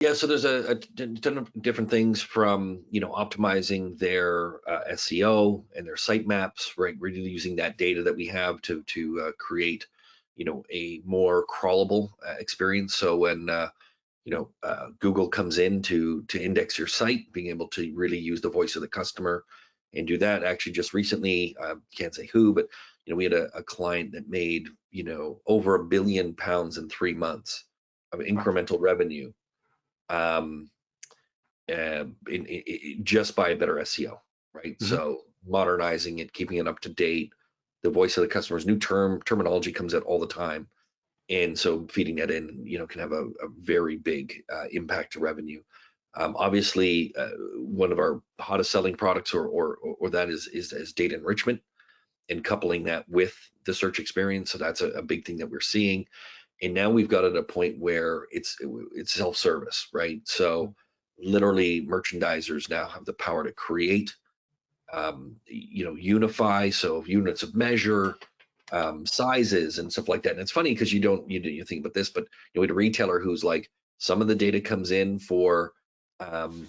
Yeah, so there's a ton of different things from, optimizing their SEO and their sitemaps, right? Really using that data that we have to create, a more crawlable experience. So when Google comes in to index your site, being able to really use the voice of the customer and do that. Actually, just recently, can't say who, but we had a client that made over £1 billion in 3 months of Wow. incremental revenue, um, just by a better SEO, right? Hmm. So modernizing it, keeping it up to date. The voice of the customer's new terminology comes out all the time, and so feeding that in, can have a very big impact to revenue. Obviously, one of our hottest selling products, or that is data enrichment, and coupling that with the search experience. So that's a big thing that we're seeing. And now we've got at a point where it's self-service, right? So literally, merchandisers now have the power to create, unify, so units of measure, sizes and stuff like that. And it's funny because you think about this, but we had a retailer who's like, some of the data comes in for um,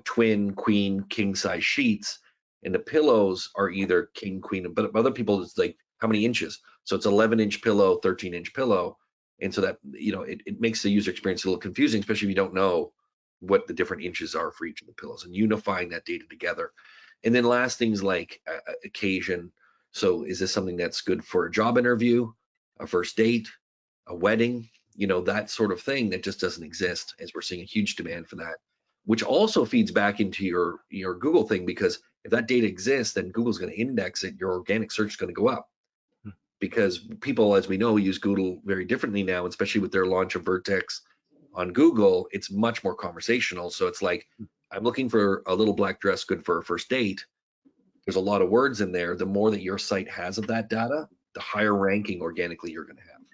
twin, queen, king size sheets, and the pillows are either king, queen, but other people it's like how many inches. So it's 11-inch pillow, 13-inch pillow, and so that it makes the user experience a little confusing, especially if you don't know what the different inches are for each of the pillows, and unifying that data together. And then last things like occasion. So is this something that's good for a job interview, a first date, a wedding, that sort of thing that just doesn't exist, as we're seeing a huge demand for that, which also feeds back into your Google thing, because if that data exists, then Google's going to index it, your organic search is going to go up, because people, as we know, use Google very differently now, especially with their launch of Vertex on Google. It's much more conversational. So it's like, I'm looking for a little black dress good for a first date. There's a lot of words in there. The more that your site has of that data, the higher ranking organically you're going to have.